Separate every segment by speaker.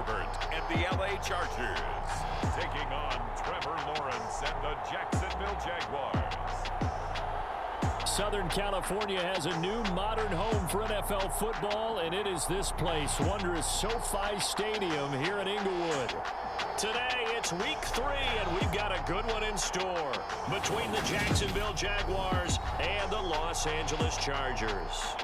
Speaker 1: Herbert and the LA Chargers, taking on Trevor Lawrence and the Jacksonville Jaguars.
Speaker 2: Southern California has a new modern home for NFL football, and it is this place, wondrous SoFi Stadium here in Inglewood. Today, it's week 3, and we've got a good one in store between the Jacksonville Jaguars and the Los Angeles Chargers.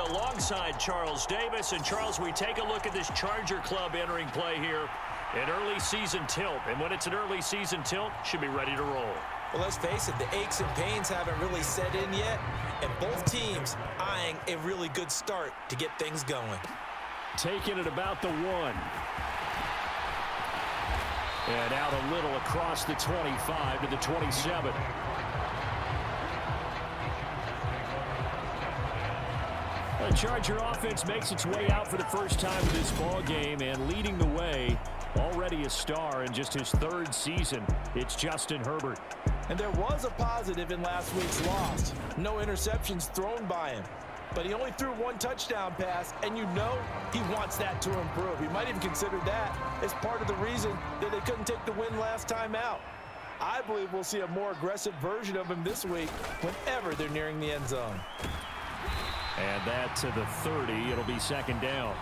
Speaker 2: Alongside Charles Davis. And Charles, we take a look at this Charger club entering play here. An early season tilt. And when it's an early season tilt, should be ready to roll.
Speaker 3: Well, let's face it, the aches and pains haven't really set in yet. And both teams eyeing a really good start to get things going.
Speaker 2: Taking it about the 1. And out a little across the 25 to the 27. The Charger offense makes its way out for the first time in this ball game, and leading the way, already a star in just his 3rd season, it's Justin Herbert.
Speaker 3: And there was a positive in last week's loss. No interceptions thrown by him. But he only threw 1 touchdown pass, and you know he wants that to improve. He might even consider that as part of the reason that they couldn't take the win last time out. I believe we'll see a more aggressive version of him this week whenever they're nearing the end zone.
Speaker 2: And that to the 30. It'll be 2nd down.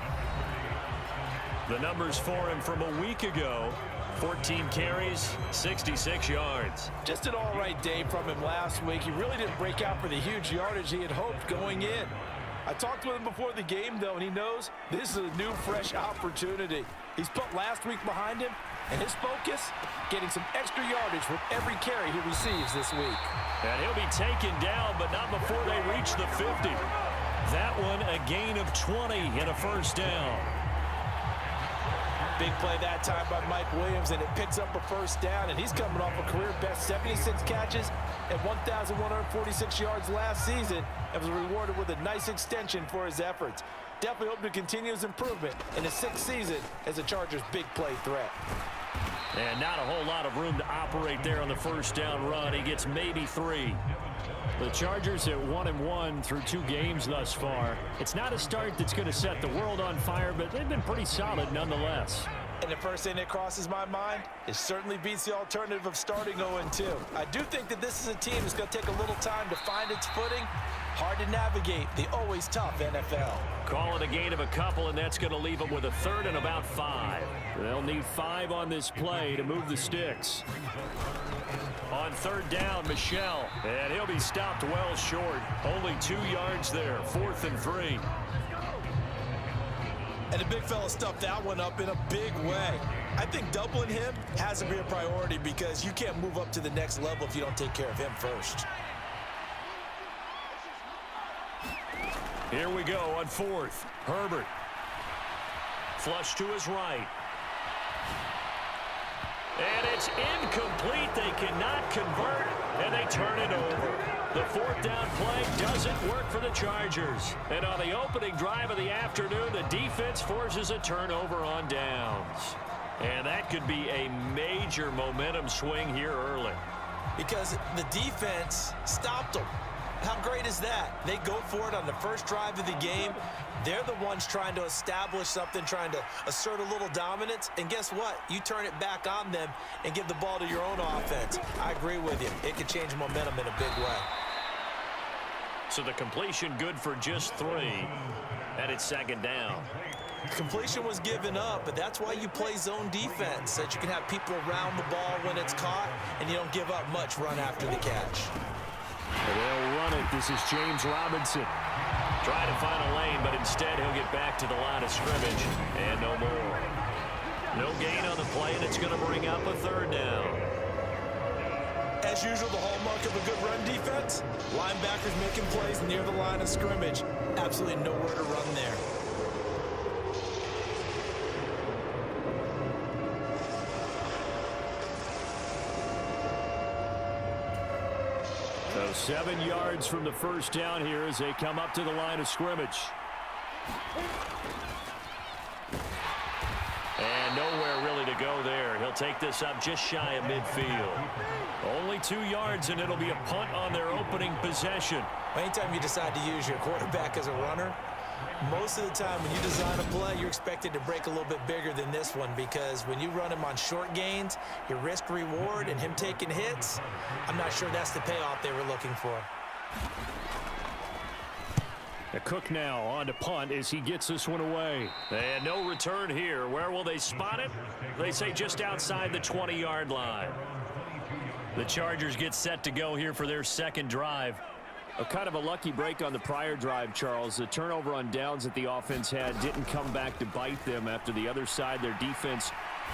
Speaker 2: The numbers for him from a week ago: 14 carries, 66 yards.
Speaker 3: Just an all-right day from him last week. He really didn't break out for the huge yardage he had hoped going in. I talked with him before the game, though, and he knows this is a new, fresh opportunity. He's put last week behind him, and his focus, getting some extra yardage with every carry he receives this week.
Speaker 2: And he'll be taken down, but not before they reach the 50. That one a gain of 20 and a 1st down.
Speaker 3: Big play that time by Mike Williams, and it picks up a 1st down, and he's coming off a career-best 76 catches and 1,146 yards last season, and was rewarded with a nice extension for his efforts. Definitely hope to continue his improvement in his 6th season as a Chargers big play threat.
Speaker 2: And not a whole lot of room to operate there on the 1st down run. He gets maybe 3. The Chargers at 1-1 through 2 games thus far. It's not a start that's going to set the world on fire, but they've been pretty solid nonetheless.
Speaker 3: And the first thing that crosses my mind, it certainly beats the alternative of starting 0-2. I do think that this is a team that's going to take a little time to find its footing. Hard to navigate the always tough NFL.
Speaker 2: Call it a gain of a couple, and that's going to leave them with a 3rd and about 5. They'll need 5 on this play to move the sticks. On 3rd down, Michel, and he'll be stopped well short. Only 2 yards there, 4th and 3.
Speaker 3: And the big fella stuffed that one up in a big way. I think doubling him has to be a priority because you can't move up to the next level if you don't take care of him first.
Speaker 2: Here we go on 4th. Herbert. Flush to his right. And it's incomplete. They cannot convert, and they turn it over. The 4th down play doesn't work for the Chargers. And on the opening drive of the afternoon, the defense forces a turnover on downs. And that could be a major momentum swing here early.
Speaker 3: Because the defense stopped them. How great is that? They go for it on the first drive of the game. They're the ones trying to establish something, trying to assert a little dominance. And guess what? You turn it back on them and give the ball to your own offense. I agree with you. It could change momentum in a big way.
Speaker 2: So the completion good for just 3. And it's 2nd down.
Speaker 3: Completion was given up, but that's why you play zone defense, so that you can have people around the ball when it's caught, and you don't give up much run after the catch.
Speaker 2: They'll run it. This is James Robinson. Trying to find a lane, but instead he'll get back to the line of scrimmage. And no more. No gain on the play, and it's going to bring up a 3rd down.
Speaker 3: As usual, the hallmark of a good run defense, linebackers making plays near the line of scrimmage. Absolutely nowhere to run there.
Speaker 2: So 7 yards from the 1st down here as they come up to the line of scrimmage. And nowhere really to go there. He'll take this up just shy of midfield. Only 2 yards, and it'll be a punt on their opening possession.
Speaker 3: Anytime you decide to use your quarterback as a runner, most of the time when you design a play, you're expected to break a little bit bigger than this one, because when you run him on short gains, your risk-reward and him taking hits, I'm not sure that's the payoff they were looking for.
Speaker 2: A Cook now on to punt as he gets this one away. And no return here. Where will they spot it? They say just outside the 20-yard line. The Chargers get set to go here for their second drive. A kind of a lucky break on the prior drive, Charles. The turnover on downs that the offense had didn't come back to bite them after the other side. Their defense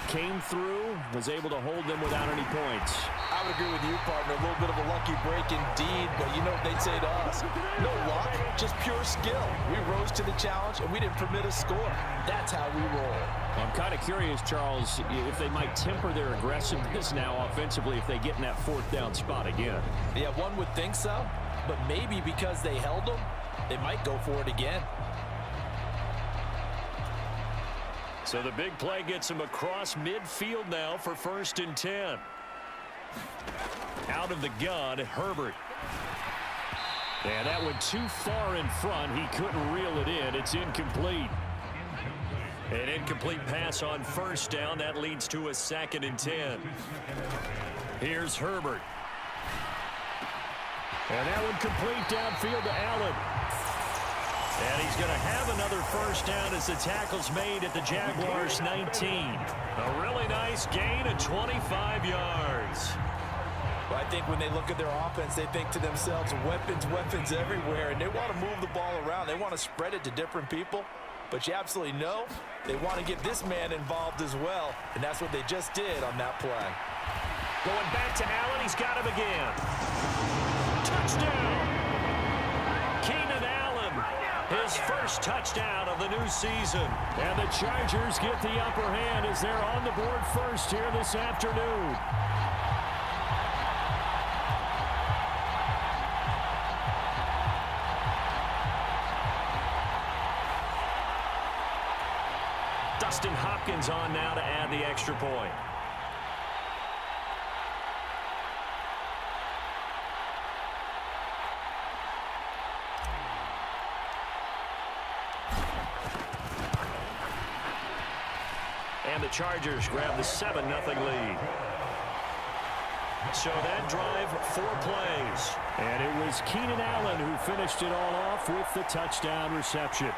Speaker 2: came through, was able to hold them without any points.
Speaker 3: I would agree with you, partner. A little bit of a lucky break indeed, but you know what they'd say to us? No luck, just pure skill. We rose to the challenge, and we didn't permit a score. That's how we roll.
Speaker 2: I'm kind of curious, Charles, if they might temper their aggressiveness now offensively if they get in that 4th down spot again.
Speaker 3: Yeah, one would think so, but maybe because they held them, they might go for it again.
Speaker 2: So the big play gets him across midfield now for 1st and 10. Out of the gun, Herbert. And that went too far in front. He couldn't reel it in. It's incomplete. An incomplete pass on 1st down. That leads to a 2nd and 10. Here's Herbert. And that one complete downfield to Allen. And he's going to have another 1st down as the tackle's made at the Jaguars' 19. A really nice gain of 25 yards.
Speaker 3: Well, I think when they look at their offense, they think to themselves, weapons, weapons everywhere, and they want to move the ball around. They want to spread it to different people. But you absolutely know they want to get this man involved as well, and that's what they just did on that play.
Speaker 2: Going back to Allen, he's got him again. Touchdown! Keenan Allen, his 1st touchdown of the new season. And the Chargers get the upper hand as they're on the board first here this afternoon. Dustin Hopkins on now to add the extra point. And the Chargers grab the 7-0 lead. So that drive, 4 plays. And it was Keenan Allen who finished it all off with the touchdown reception.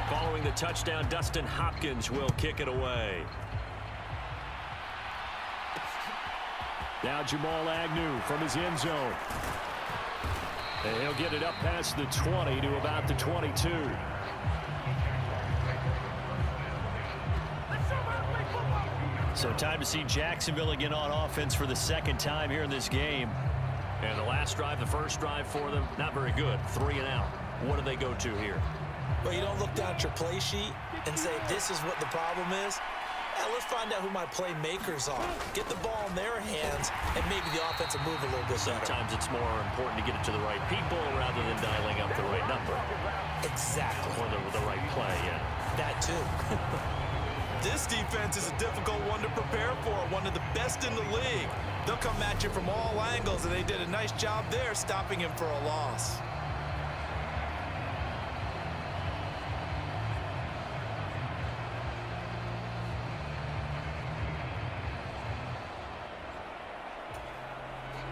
Speaker 2: Following the touchdown, Dustin Hopkins will kick it away. Now Jamal Agnew from his end zone. And he'll get it up past the 20 to about the 22. So time to see Jacksonville again on offense for the 2nd time here in this game. And the last drive, the 1st drive for them, not very good. 3 and out. What do they go to here?
Speaker 3: Well, you don't look down at your play sheet and say, this is what the problem is. Let's find out who my playmakers are. Get the ball in their hands, and maybe the offense will move a little bit better.
Speaker 2: Sometimes it's more important to get it to the right people rather than dialing up the right number.
Speaker 3: Exactly.
Speaker 2: Or the right play, yeah.
Speaker 3: That too. This defense is a difficult one to prepare for, one of the best in the league. They'll come at you from all angles, and they did a nice job there stopping him for a loss.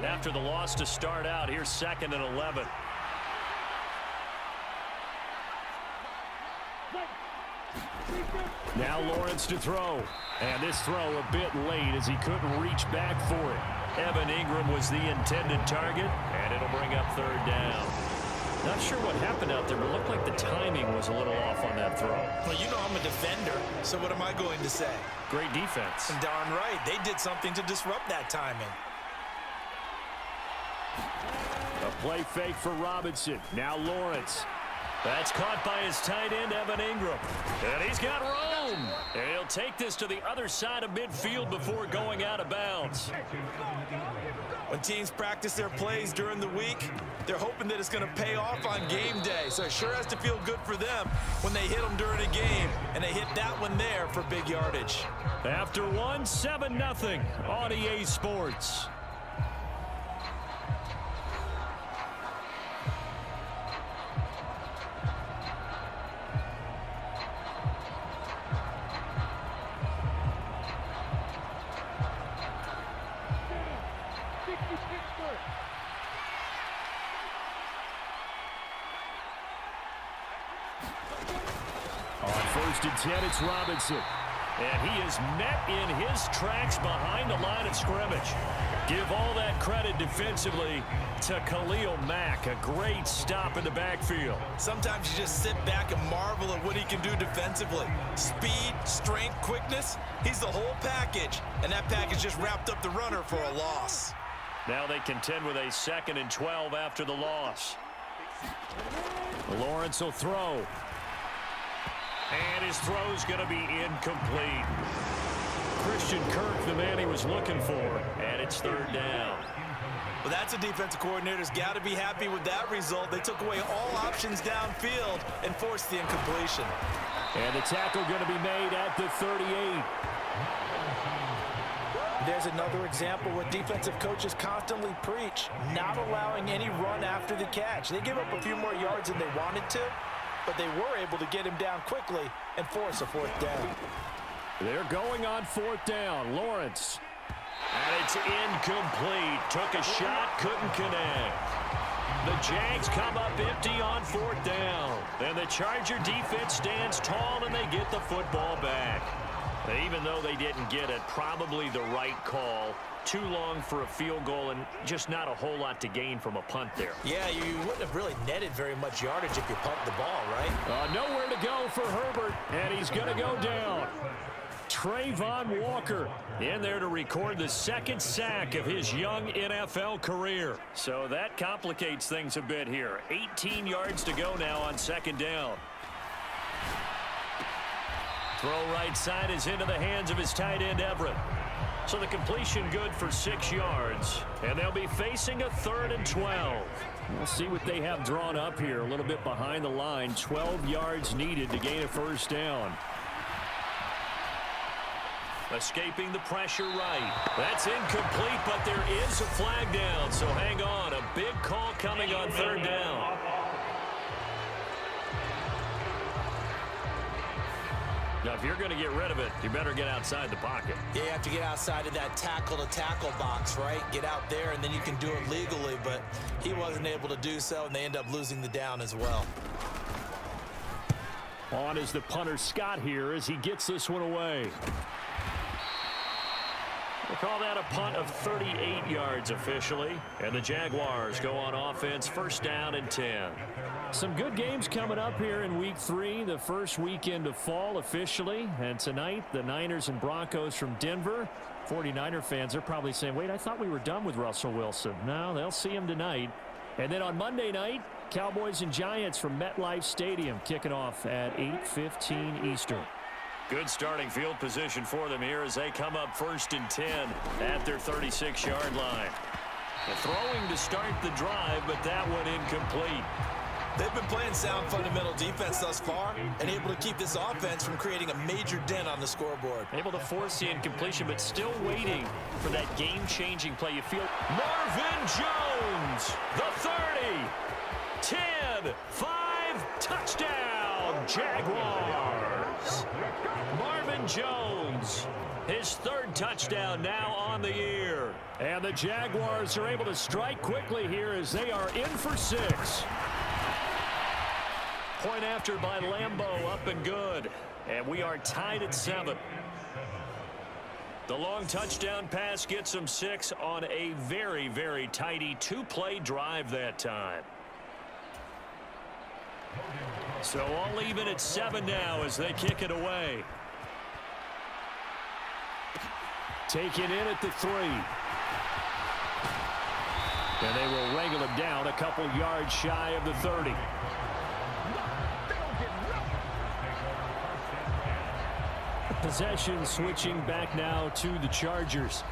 Speaker 2: After the loss to start out, here's 2nd and 11. Now Lawrence to throw. And this throw a bit late as he couldn't reach back for it. Evan Ingram was the intended target, and it'll bring up 3rd down. Not sure what happened out there, but it looked like the timing was a little off on that throw.
Speaker 3: Well, you know I'm a defender, so what am I going to say?
Speaker 2: Great defense.
Speaker 3: And darn right, they did something to disrupt that timing.
Speaker 2: A play fake for Robinson. Now Lawrence. That's caught by his tight end, Evan Ingram. And he's got room. And he'll take this to the other side of midfield before going out of bounds.
Speaker 3: When teams practice their plays during the week, they're hoping that it's going to pay off on game day. So it sure has to feel good for them when they hit them during a game. And they hit that one there for big yardage.
Speaker 2: After one, 7-0 on EA Sports. On 1st and 10, it's Robinson. And he is met in his tracks behind the line of scrimmage. Give all that credit defensively to Khalil Mack. A great stop in the backfield.
Speaker 3: Sometimes you just sit back and marvel at what he can do defensively. Speed, strength, quickness. He's the whole package. And that package just wrapped up the runner for a loss.
Speaker 2: Now they contend with a 2nd and 12 after the loss. Lawrence will throw. And his throw's going to be incomplete. Christian Kirk, the man he was looking for. And it's 3rd down.
Speaker 3: Well, that's a defensive coordinator's got to be happy with that result. They took away all options downfield and forced the incompletion.
Speaker 2: And the tackle going to be made at the 38.
Speaker 3: There's another example where defensive coaches constantly preach, not allowing any run after the catch. They give up a few more yards than they wanted to, but they were able to get him down quickly and force a 4th down.
Speaker 2: They're going on 4th down. Lawrence. And it's incomplete. Took a shot, couldn't connect. The Jags come up empty on 4th down. And the Charger defense stands tall and they get the football back. Even though they didn't get it, probably the right call. Too long for a field goal and just not a whole lot to gain from a punt there.
Speaker 3: Yeah, you wouldn't have really netted very much yardage if you pumped the ball, right?
Speaker 2: Nowhere to go for Herbert, and he's going to go down. Trayvon Walker in there to record the 2nd sack of his young NFL career. So that complicates things a bit here. 18 yards to go now on 2nd down. Throw right side is into the hands of his tight end, Everett. So the completion good for 6 yards. And they'll be facing a 3rd and 12. We'll see what they have drawn up here. A little bit behind the line. 12 yards needed to gain a 1st down. Escaping the pressure right. That's incomplete, but there is a flag down. So hang on. A big call coming on 3rd down. Now, if you're going to get rid of it, you better get outside the pocket.
Speaker 3: Yeah, you have to get outside of that tackle-to-tackle box, right? Get out there, and then you can do it legally, but he wasn't able to do so, and they end up losing the down as well.
Speaker 2: On is the punter, Scott, here as he gets this one away. We'll call that a punt of 38 yards officially. And the Jaguars go on offense, 1st down and 10. Some good games coming up here in Week 3, the first weekend of fall officially. And tonight, the Niners and Broncos from Denver. 49er fans are probably saying, wait, I thought we were done with Russell Wilson. No, they'll see him tonight. And then on Monday night, Cowboys and Giants from MetLife Stadium kicking off at 8:15 Eastern. Good starting field position for them here as they come up 1st and 10 at their 36-yard line. The throwing to start the drive, but that one incomplete.
Speaker 3: They've been playing sound fundamental defense thus far and able to keep this offense from creating a major dent on the scoreboard.
Speaker 2: Able to force the incompletion, but still waiting for that game-changing play. You feel Marvin Jones, the 30, 10, 5, touchdown, Jaguars. Marvin Jones, his 3rd touchdown now on the year. And the Jaguars are able to strike quickly here as they are in for 6. Point after by Lambeau, up and good. And we are tied at 7. The long touchdown pass gets them 6 on a very, very tidy 2-play drive that time. So all even at 7 now as they kick it away. Taken in at the 3. And they will wrangle him down a couple yards shy of the 30. Possession switching back now to the Chargers.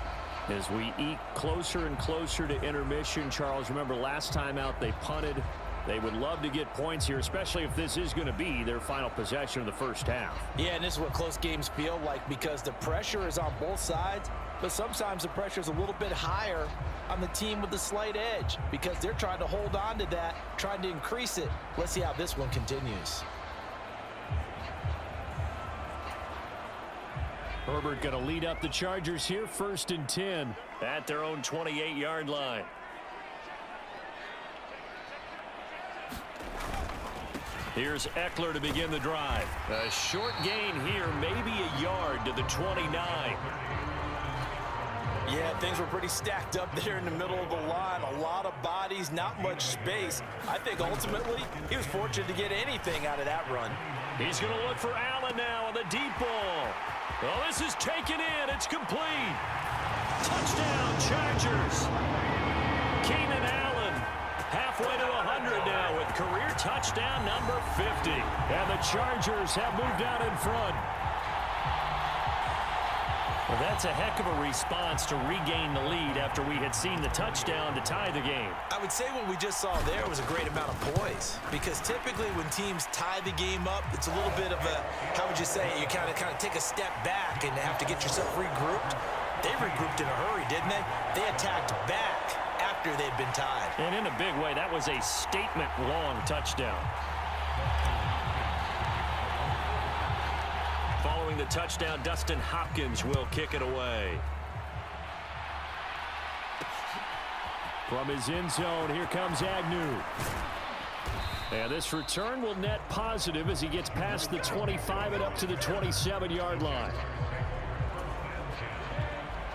Speaker 2: As we eke closer and closer to intermission, Charles, remember last time out they punted. They would love to get points here, especially if this is going to be their final possession of the first half.
Speaker 3: Yeah, and this is what close games feel like because the pressure is on both sides, but sometimes the pressure is a little bit higher on the team with the slight edge because they're trying to hold on to that, trying to increase it. Let's see how this one continues.
Speaker 2: Herbert going to lead up the Chargers here, 1st and 10 at their own 28-yard line. Here's Eckler to begin the drive. A short gain here, maybe a yard to the 29.
Speaker 3: Yeah, things were pretty stacked up there in the middle of the line. A lot of bodies, not much space. I think ultimately he was fortunate to get anything out of that run. He's going to look for Allen now on the deep ball. Oh, this is taken in. It's complete. Touchdown, Chargers. Keenan Allen halfway to 100 now with career touchdown number 50. And the Chargers have moved out in front. Well, that's a heck of a response to regain the lead after we had seen the touchdown to tie the game. I would say what we just saw there was a great amount of poise because typically when teams tie the game up, it's a little bit of a, how would you say, you kind of take a step back and have to get yourself regrouped. They regrouped in a hurry, didn't they? They attacked back after they'd been tied.
Speaker 2: And in a big way, that was a statement-long touchdown. Following the touchdown, Dustin Hopkins will kick it away. From his end zone, here comes Agnew. And this return will net positive as he gets past the 25 and up to the 27-yard line.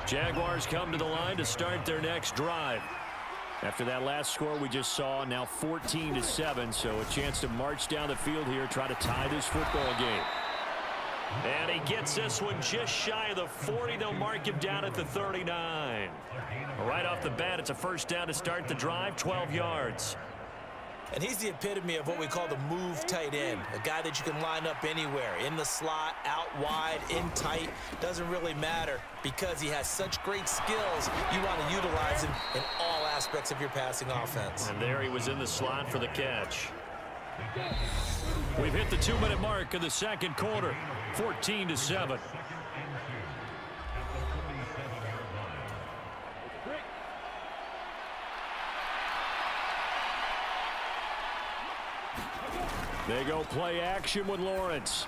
Speaker 2: Jaguars come to the line to start their next drive. After that last score we just saw, now 14-7, so a chance to march down the field here, try to tie this football game. And he gets this one just shy of the 40. They'll mark him down at the 39. Right off the bat, it's a first down to start the drive, 12 yards.
Speaker 3: And he's the epitome of what we call the move tight end, a guy that you can line up anywhere, in the slot, out wide, in tight, doesn't really matter because he has such great skills. You want to utilize him in all aspects of your passing offense.
Speaker 2: And there he was in the slot for the catch. We've hit the 2-minute mark of the second quarter, 14-7. They go play action with Lawrence.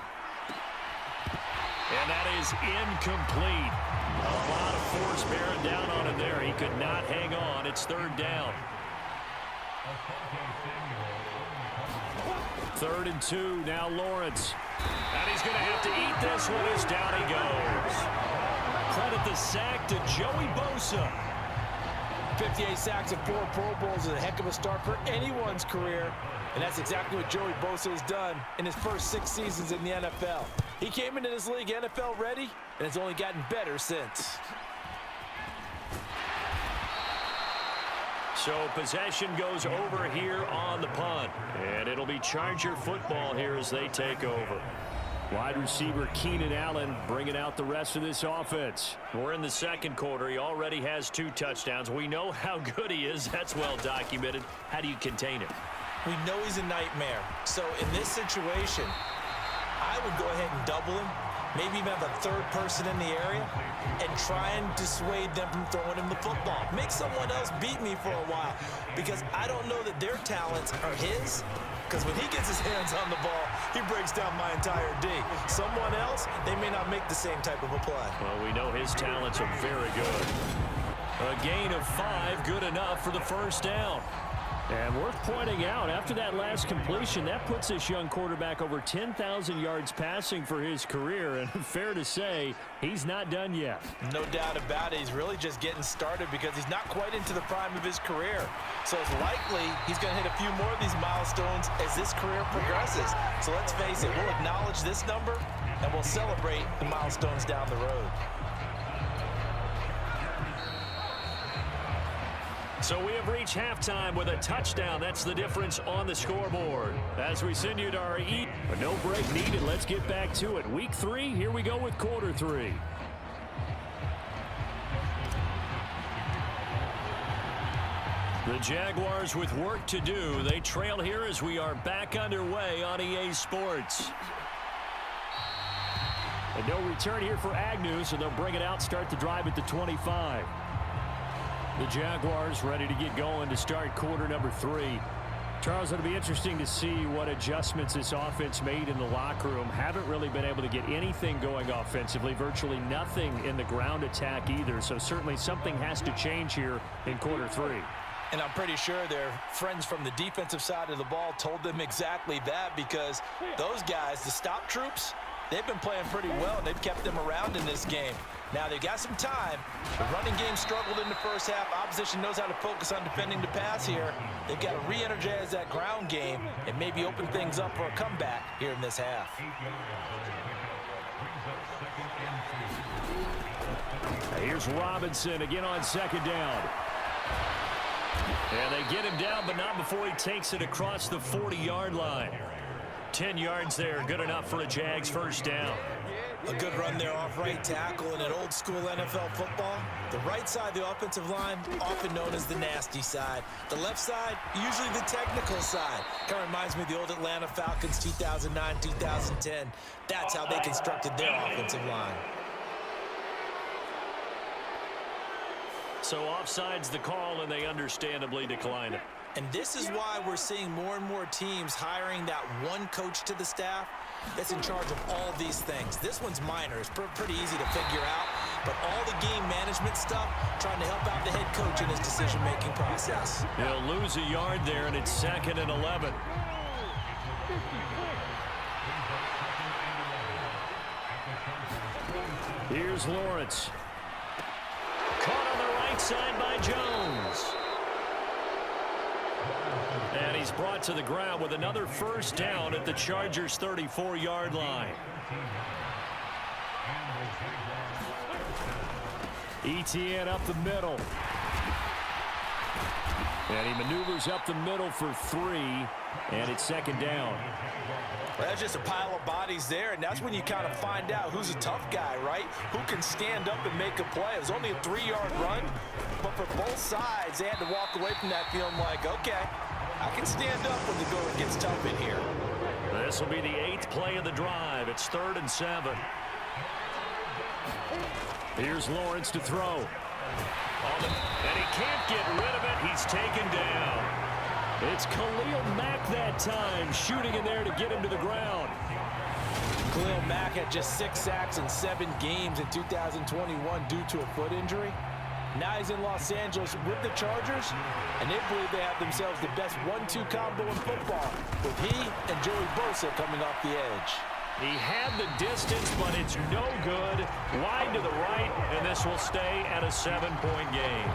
Speaker 2: And that is incomplete. A lot of force bearing down on him there. He could not hang on. It's 3rd down. 3rd and 2, now Lawrence. And he's going to have to eat this one as down he goes. Credit the sack to Joey Bosa.
Speaker 3: 58 sacks and 4 Pro Bowls is a heck of a start for anyone's career. And that's exactly what Joey Bosa has done in his first 6 seasons in the NFL. He came into this league NFL ready, and has only gotten better since.
Speaker 2: So possession goes over here on the punt. And it'll be Charger football here as they take over. Wide receiver Keenan Allen bringing out the rest of this offense. We're in the second quarter. He already has 2 touchdowns. We know how good he is. That's well documented. How do you contain him?
Speaker 3: We know he's a nightmare. So in this situation, I would go ahead and double him. Maybe even have a 3rd person in the area and try and dissuade them from throwing him the football. Make someone else beat me for a while because I don't know that their talents are his. Because when he gets his hands on the ball, he breaks down my entire D. Someone else, they may not make the same type of a play.
Speaker 2: Well, we know his talents are very good. A gain of 5, good enough for the first down. And worth pointing out, after that last completion, that puts this young quarterback over 10,000 yards passing for his career. And fair to say, he's not done yet.
Speaker 3: No doubt about it. He's really just getting started because he's not quite into the prime of his career. So it's likely he's going to hit a few more of these milestones as this career progresses. So let's face it, we'll acknowledge this number and we'll celebrate the milestones down the road.
Speaker 2: So we have reached halftime with a touchdown. That's the difference on the scoreboard. As we send you to our but no break needed. Let's get back to it. Week 3, here we go with quarter 3. The Jaguars with work to do. They trail here as we are back underway on EA Sports. And no return here for Agnew, so they'll bring it out, start the drive at the 25. The Jaguars ready to get going to start quarter number 3. Charles, it'll be interesting to see what adjustments this offense made in the locker room. Haven't really been able to get anything going offensively, virtually nothing in the ground attack either. So certainly something has to change here in quarter 3.
Speaker 3: And I'm pretty sure their friends from the defensive side of the ball told them exactly that, because those guys, the stop troops, they've been playing pretty well, and they've kept them around in this game. Now, they've got some time. The running game struggled in the first half. Opposition knows how to focus on defending the pass here. They've got to re-energize that ground game and maybe open things up for a comeback here in this half.
Speaker 2: Here's Robinson again on second down. And they get him down, but not before he takes it across the 40-yard line. 10 yards there, good enough for a Jags first down.
Speaker 3: A good run there off right tackle in an old-school NFL football. The right side of the offensive line, often known as the nasty side. The left side, usually the technical side. Kind of reminds me of the old Atlanta Falcons 2009, 2010. That's how they constructed their offensive line.
Speaker 2: So offside's the call, and they understandably decline it.
Speaker 3: And this is why we're seeing more and more teams hiring that one coach to the staff that's in charge of all these things. This one's minor. It's pretty easy to figure out. But all the game management stuff, trying to help out the head coach in his decision-making process.
Speaker 2: He'll lose a yard there, and it's 2nd and 11. Here's Lawrence. Caught on the right side by Jones. And he's brought to the ground with another first down at the Chargers' 34-yard line. Etienne up the middle. And he maneuvers up the middle for 3, and it's 2nd down.
Speaker 3: Well, that's just a pile of bodies there, and that's when you kind of find out who's a tough guy, right? Who can stand up and make a play. It was only a 3-yard run, but for both sides, they had to walk away from that feeling like, okay, I can stand up when the going gets tough in here.
Speaker 2: This will be the 8th play of the drive. It's 3rd and 7. Here's Lawrence to throw. And he can't get rid of it. He's taken down. It's Khalil Mack that time, shooting in there to get him to the ground.
Speaker 3: Khalil Mack had just 6 sacks in 7 games in 2021 due to a foot injury. Now he's in Los Angeles with the Chargers, and they believe they have themselves the best 1-2 combo in football, with he and Joey Bosa coming off the edge.
Speaker 2: He had the distance, but it's no good. Wide to the right, and this will stay at a 7-point game.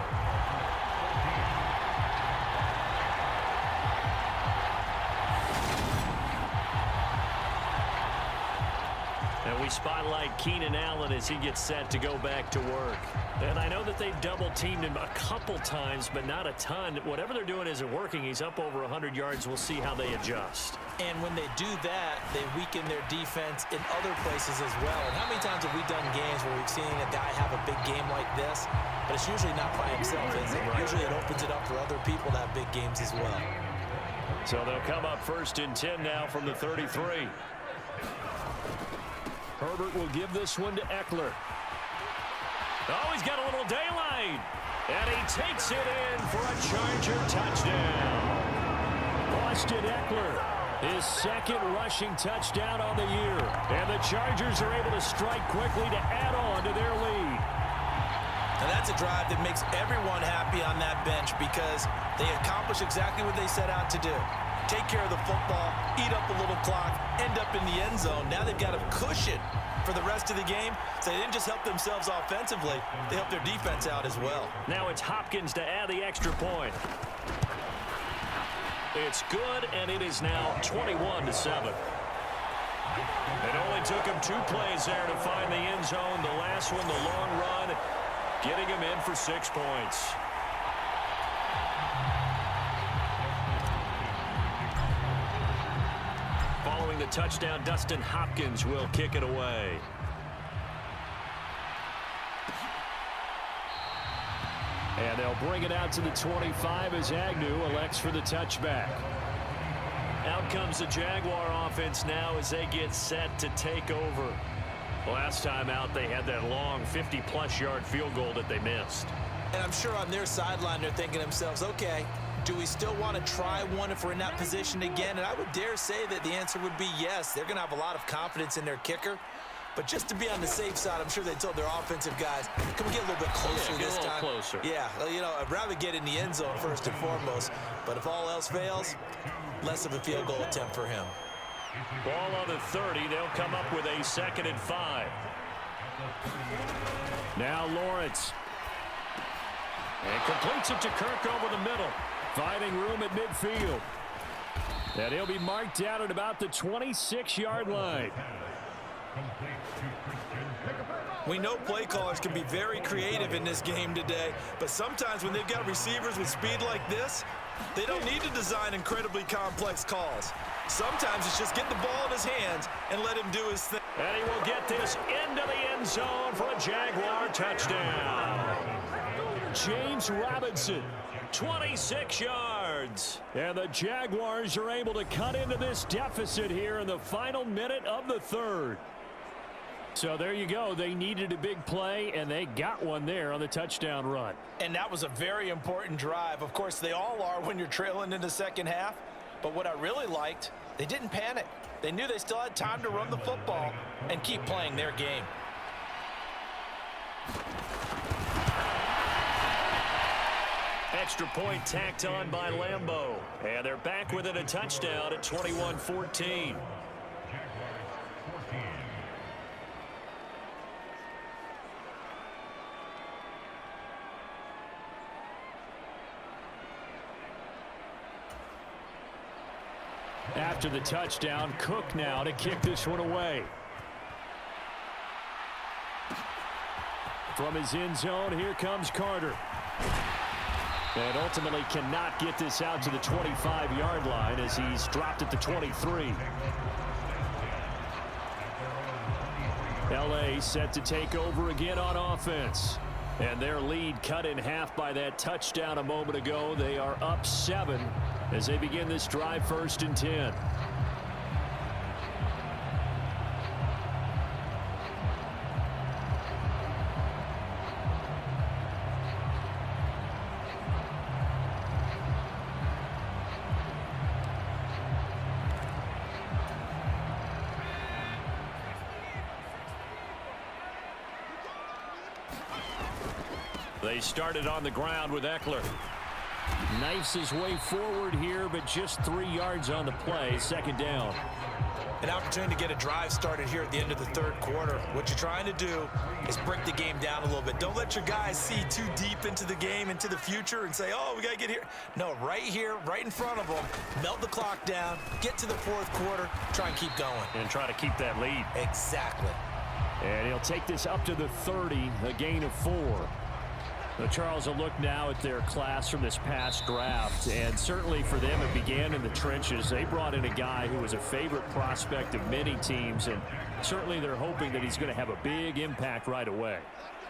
Speaker 2: And we spotlight Keenan Allen as he gets set to go back to work. And I know that they've double-teamed him a couple times, but not a ton. Whatever they're doing isn't working. He's up over 100 yards. We'll see how they adjust.
Speaker 3: And when they do that, they weaken their defense in other places as well. And how many times have we done games where we've seen a guy have a big game like this? But it's usually not by himself, is it? Usually it opens it up for other people to have big games as well.
Speaker 2: So they'll come up 1st and 10 now from the 33. Herbert will give this one to Eckler. Oh, he's got a little daylight. And he takes it in for a Charger touchdown. Austin Eckler, his 2nd rushing touchdown on the year. And the Chargers are able to strike quickly to add on to their lead.
Speaker 3: And that's a drive that makes everyone happy on that bench because they accomplish exactly what they set out to do. Take care of the football, eat up a little clock, end up in the end zone. Now they've got a cushion for the rest of the game. So they didn't just help themselves offensively, they helped their defense out as well.
Speaker 2: Now it's Hopkins to add the extra point. It's good, and it is now 21-7. It only took him 2 plays there to find the end zone. The last one, the long run, getting him in for 6 points. Following the touchdown, Dustin Hopkins will kick it away. And they'll bring it out to the 25 as Agnew elects for the touchback. Out comes the Jaguar offense now as they get set to take over. Last time out, they had that long 50-plus yard field goal that they missed.
Speaker 3: And I'm sure on their sideline they're thinking to themselves, okay, do we still want to try one if we're in that position again? And I would dare say that the answer would be yes. They're going to have a lot of confidence in their kicker. But just to be on the safe side, I'm sure they told their offensive guys, can we get a little bit closer this time?
Speaker 2: Closer.
Speaker 3: Yeah, well, you know, I'd rather get in the end zone first and foremost. But if all else fails, less of a field goal attempt for him.
Speaker 2: Ball on the 30. They'll come up with a 2nd and 5. Now Lawrence. And completes it to Kirk over the middle. Finding room at midfield. And he'll be marked down at about the 26-yard line.
Speaker 3: We know play callers can be very creative in this game today, but sometimes when they've got receivers with speed like this, they don't need to design incredibly complex calls. Sometimes it's just get the ball in his hands and let him do his thing.
Speaker 2: And he will get this into the end zone for a Jaguar touchdown. James Robinson, 26 yards. And the Jaguars are able to cut into this deficit here in the final minute of the 3rd. So there you go. They needed a big play, and they got one there on the touchdown run.
Speaker 3: And that was a very important drive. Of course, they all are when you're trailing in the second half. But what I really liked, they didn't panic. They knew they still had time to run the football and keep playing their game.
Speaker 2: Extra point tacked on by Lambeau. And they're back within a touchdown at 21-14. After the touchdown, Cook now to kick this one away. From his end zone, here comes Carter. And ultimately cannot get this out to the 25-yard line as he's dropped at the 23. L.A. set to take over again on offense. And their lead cut in half by that touchdown a moment ago. They are up 7 as they begin this drive 1st and 10. They started on the ground with Eckler. Knifes his way forward here, but just 3 yards on the play. 2nd down.
Speaker 3: An opportunity to get a drive started here at the end of the 3rd quarter. What you're trying to do is break the game down a little bit. Don't let your guys see too deep into the game, into the future, and say, oh, we got to get here. No, right here, right in front of them, melt the clock down, get to the 4th quarter, try and keep going.
Speaker 2: And try to keep that lead.
Speaker 3: Exactly.
Speaker 2: And he'll take this up to the 30, a gain of 4. Now, Charles, a look now at their class from this past draft, and certainly for them it began in the trenches. They brought in a guy who was a favorite prospect of many teams, and certainly they're hoping that he's going to have a big impact right away.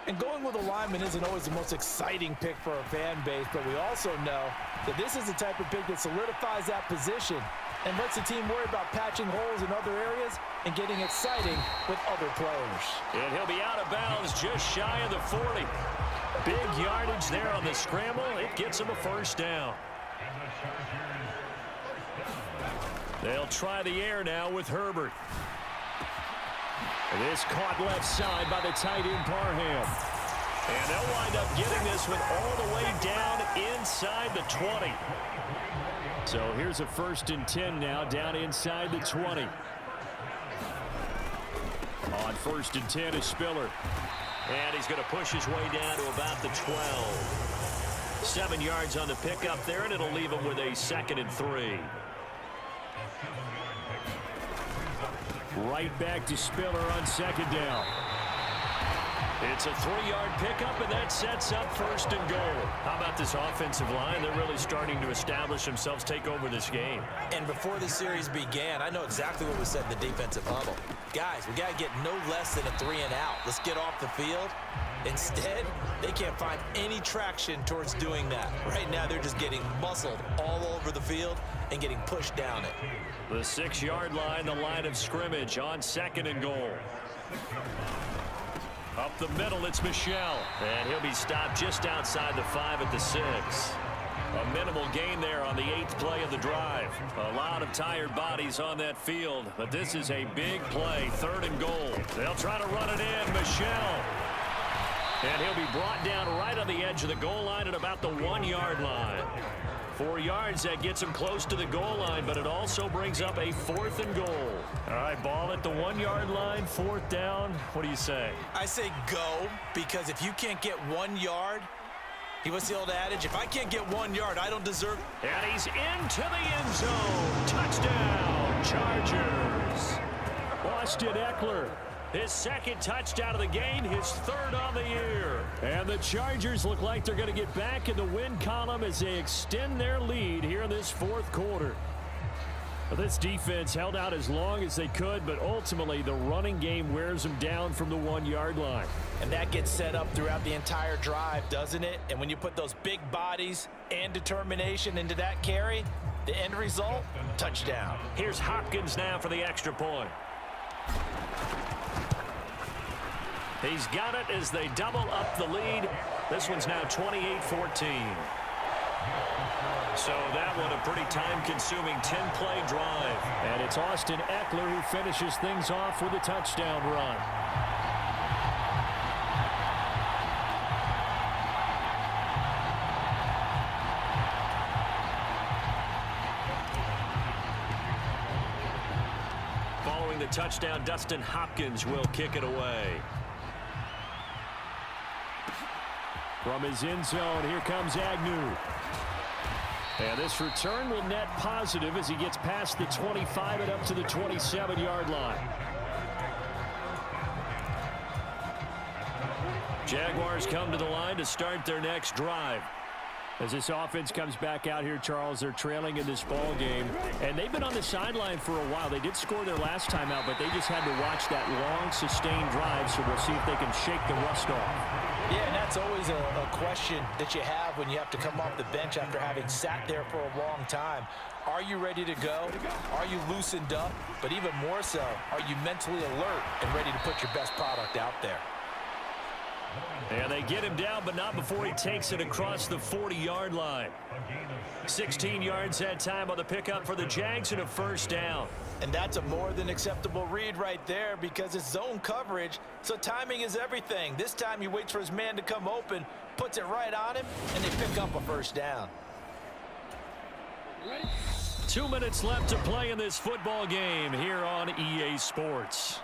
Speaker 3: And going with a lineman isn't always the most exciting pick for a fan base, but we also know that this is the type of pick that solidifies that position and lets the team worry about patching holes in other areas and getting exciting with other players.
Speaker 2: And he'll be out of bounds just shy of the 40. Big yardage there on the scramble. It gets him a 1st down. They'll try the air now with Herbert. This caught left side by the tight end Parham. And they'll wind up getting this one all the way down inside the 20. So here's a 1st and 10 now, down inside the 20. On 1st and 10 is Spiller. And he's going to push his way down to about the 12. 7 yards on the pickup there, and it'll leave him with a 2nd and 3. Right back to Spiller on 2nd down. It's a 3-yard pickup, and that sets up 1st and goal. How about this offensive line? They're really starting to establish themselves, take over this game.
Speaker 3: And before the series began, I know exactly what was said in the defensive huddle. Guys, we got to get no less than a 3-and-out. Let's get off the field. Instead, they can't find any traction towards doing that. Right now, they're just getting muscled all over the field and getting pushed down it.
Speaker 2: The 6-yard line, the line of scrimmage on 2nd and goal. Up the middle, it's Michel. And he'll be stopped just outside the 5 at the 6. A minimal gain there on the 8th play of the drive. A lot of tired bodies on that field, but this is a big play, 3rd and goal. They'll try to run it in, Michel. And he'll be brought down right on the edge of the goal line at about the 1-yard line. 4 yards, that gets him close to the goal line, but it also brings up a 4th and goal. All right, ball at the 1-yard line, 4th down. What do you say?
Speaker 3: I say go, because if you can't get 1 yard, what's the old adage? If I can't get 1 yard, I don't deserve.
Speaker 2: And he's into the end zone. Touchdown, Chargers. Austin Eckler. His 2nd touchdown of the game, his 3rd on the year. And the Chargers look like they're going to get back in the win column as they extend their lead here in this 4th quarter. Well, this defense held out as long as they could, but ultimately the running game wears them down from the 1-yard line.
Speaker 3: And that gets set up throughout the entire drive, doesn't it? And when you put those big bodies and determination into that carry, the end result, touchdown.
Speaker 2: Here's Hopkins now for the extra point. He's got it as they double up the lead. This one's now 28-14. So that one a pretty time-consuming 10-play drive. And it's Austin Eckler who finishes things off with a touchdown run. Following the touchdown, Dustin Hopkins will kick it away. From his end zone, here comes Agnew. And this return will net positive as he gets past the 25 and up to the 27-yard line. Jaguars come to the line to start their next drive. As this offense comes back out here, Charles, they're trailing in this ball game. And they've been on the sideline for a while. They did score their last time out, but they just had to watch that long, sustained drive, so we'll see if they can shake the rust off.
Speaker 3: Yeah, and that's always a question that you have when you have to come off the bench after having sat there for a long time. Are you ready to go? Are you loosened up? But even more so, are you mentally alert and ready to put your best product out there?
Speaker 2: And they get him down, but not before he takes it across the 40-yard line. 16 yards that time on the pickup for the Jags and a 1st down.
Speaker 3: And that's a more than acceptable read right there because it's zone coverage, so timing is everything. This time he waits for his man to come open, puts it right on him, and they pick up a 1st down.
Speaker 2: 2 minutes left to play in this football game here on EA Sports.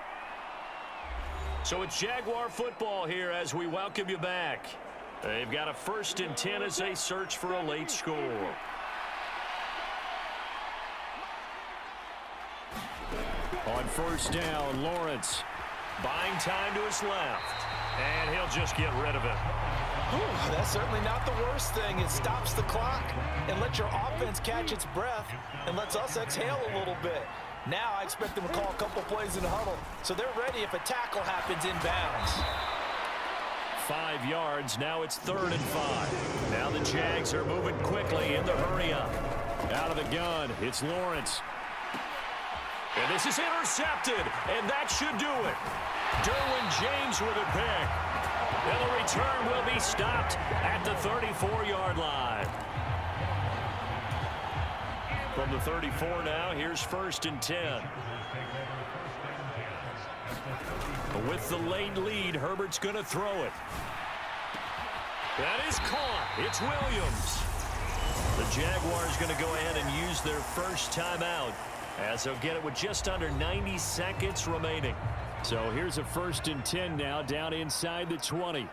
Speaker 2: So it's Jaguar football here as we welcome you back. They've got a 1st and 10 as they search for a late score. On 1st down, Lawrence buying time to his left, and he'll just get rid of it.
Speaker 3: Whew, that's certainly not the worst thing. It stops the clock and lets your offense catch its breath and lets us exhale a little bit. Now I expect them to call a couple plays in the huddle, so they're ready if a tackle happens inbounds.
Speaker 2: 5 yards, now it's 3rd and 5. Now the Jags are moving quickly in the hurry up. Out of the gun, it's Lawrence. And this is intercepted, and that should do it. Derwin James with a pick. And the return will be stopped at the 34-yard line. From the 34 now, here's 1st and 10. With the late lead, Herbert's going to throw it. That is caught. It's Williams. The Jaguars going to go ahead and use their first timeout as they'll get it with just under 90 seconds remaining. So here's a 1st and 10 now down inside the 20.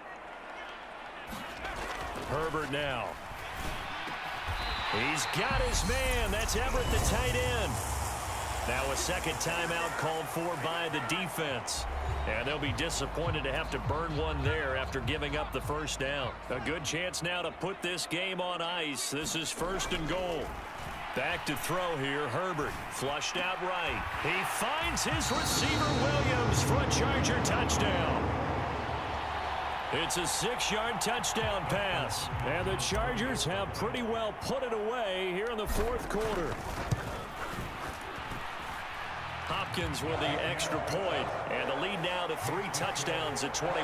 Speaker 2: Herbert now. He's got his man. That's Everett, the tight end. Now a second timeout called for by the defense. And they'll be disappointed to have to burn one there after giving up the first down. A good chance now to put this game on ice. This is 1st and goal. Back to throw here. Herbert flushed out right. He finds his receiver Williams for a Charger touchdown. It's a 6-yard touchdown pass. And the Chargers have pretty well put it away here in the 4th quarter. Hopkins with the extra point, and the lead now to 3 touchdowns at 21.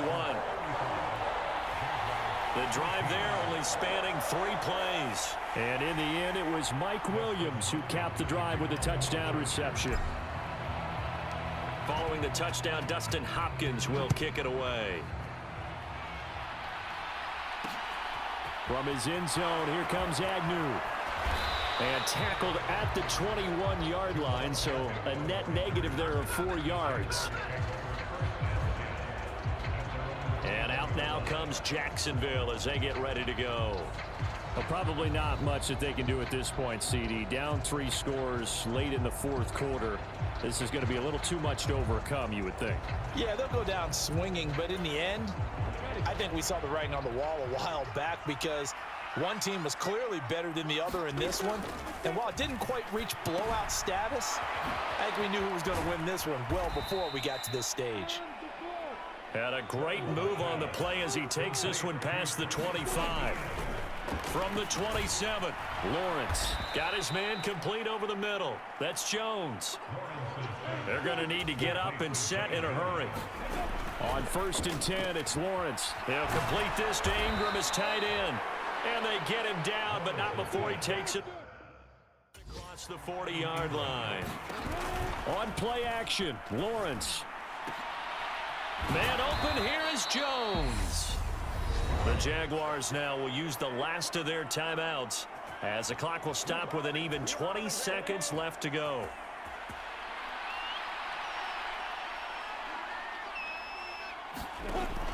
Speaker 2: The drive there only spanning 3 plays. And in the end, it was Mike Williams who capped the drive with a touchdown reception. Following the touchdown, Dustin Hopkins will kick it away. From his end zone, here comes Agnew. And tackled at the 21-yard line, so a net negative there of 4 yards. And out now comes Jacksonville as they get ready to go. Well, probably not much that they can do at this point, CD. Down 3 scores late in the 4th quarter. This is going to be a little too much to overcome, you would think.
Speaker 3: Yeah, they'll go down swinging, but in the end, I think we saw the writing on the wall a while back because one team was clearly better than the other in this one. And while it didn't quite reach blowout status, I think we knew who was going to win this one well before we got to this stage.
Speaker 2: And a great move on the play as he takes this one past the 25. From the 27, Lawrence got his man complete over the middle. That's Jones. They're going to need to get up and set in a hurry. On 1st and 10, it's Lawrence. They'll complete this to Ingram as tight end. And they get him down, but not before he takes it across the 40-yard line. On play action, Lawrence. Man open, here is Jones. The Jaguars now will use the last of their timeouts as the clock will stop with an even 20 seconds left to go.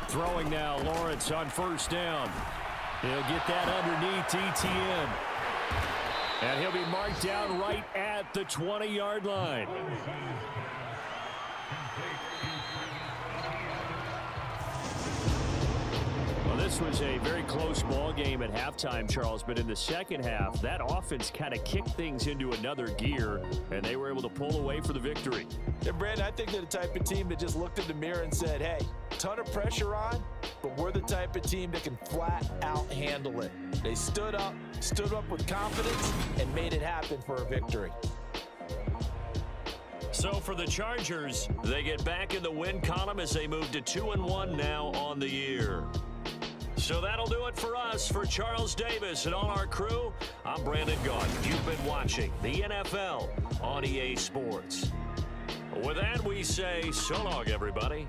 Speaker 2: Throwing now, Lawrence on 1st down. He'll get that underneath ETN. And he'll be marked down right at the 20-yard line. Well, this was a very close ball game at halftime, Charles, but in the second half, that offense kind of kicked things into another gear, and they were able to pull away for the victory.
Speaker 3: Yeah, Brandon, I think they're the type of team that just looked in the mirror and said, hey, ton of pressure on, but we're the type of team that can flat out handle it. They stood up with confidence, and made it happen for a victory.
Speaker 2: So for the Chargers, they get back in the win column as they move to 2-1 now on the year. So that'll do it for us. For Charles Davis and all our crew, I'm Brandon Gaudin. You've been watching the NFL on EA Sports. With that, we say so long, everybody.